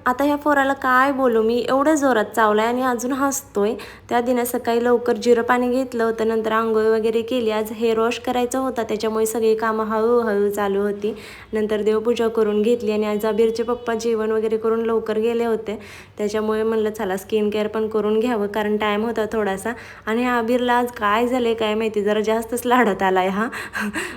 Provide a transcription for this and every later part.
आता ह्या पोराला काय बोलू मी, एवढं जोरात चावलाय आणि अजून हसतोय. त्या दिवशी सकाळी लवकर जिरं पाणी घेतलं होतं, नंतर आंघोळ वगैरे केली. आज हेअर वॉश करायचा होता, त्याच्यामुळे सगळी कामं हळूहळू चालू होती. नंतर देवपूजा करून घेतली आणि आज अबीरचे पप्पा जेवण वगैरे करून लवकर गेले होते, त्याच्यामुळे म्हणलं चला स्किन केअर पण करून घ्यावं, कारण टाईम होता थोडासा. आणि अबीरला आज काय झालं काय माहिती, जरा जास्तच लाडत आलाय हा.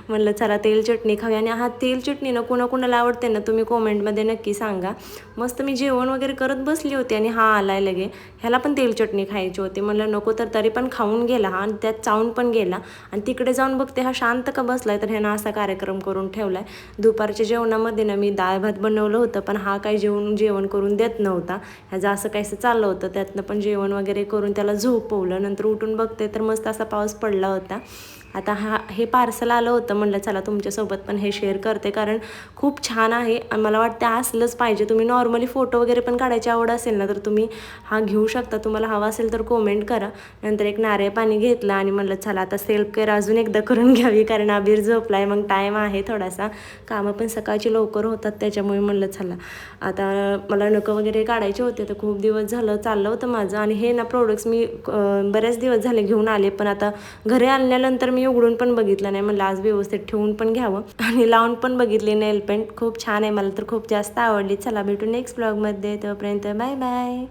म्हणलं चला तेल चटणी खाऊया. आणि हा तेल चटणी ना कुणाकुणाला आवडते ना, तुम्ही कॉमेंटमध्ये नक्की सांगा. मस्त मी जेवण वगैरे करत बसली होती आणि हा आलाय लगे, ह्याला पण तेल चटणी खायची होती. म्हणलं नको, तर तरी पण खाऊन गेला हा आणि त्यात चावून पण गेला. आणि तिकडे जाऊन बघते हा शांत का बसलाय, तर ह्यानं असा कार्यक्रम करून ठेवलाय. दुपारच्या जेवणामध्ये ना मी डाळ भात बनवलं होतं, पण हा काही जेवण करून देत नव्हता. ह्याचं असं काहीसं चाललं होतं, त्यातनं पण जेवण वगैरे करून त्याला झोपवलं. नंतर उठून बघते तर मस्त असा पाऊस पडला होता. आता हे पार्सल आलं होतं, म्हणलं चला तुमच्यासोबत पण हे शेअर करते, कारण खूप छान आहे आणि मला वाटतं असलंच पाहिजे. तुम्ही नॉर्मली फोटो वगैरे पण काढायची आवड असेल ना, तर तुम्ही हा घेऊ शकता. तुम्हाला हवा असेल तर कमेंट करा. नंतर एक नारळ पाणी घेतलं आणि म्हणलं चला आता सेल्फ केअर अजून एकदा करून घ्यावी, कारण अबीर झोपलाय, मग टाईम आहे थोडासा. कामं पण सकाळची लवकर होतात, त्याच्यामुळे म्हणलं चला आता मला नखं वगैरे काढायचे होते. तर खूप दिवस झालं चाललं होतं माझं. आणि हे ना प्रोडक्ट्स मी बरेच दिवस झाले घेऊन आले, पण आता घरी आणल्यानंतर मी उघडून पण बघितलं नाही. म्हणलं आज व्यवस्थित ठेवून पण घ्यावं. आणि लावून पण बघितली नेल पेंट, खूप छान आहे, मला तर खूप जास्त आवडली. चला भेटू नेक्स्ट ब्लॉगमध्ये, तोपर्यंत बाय बाय.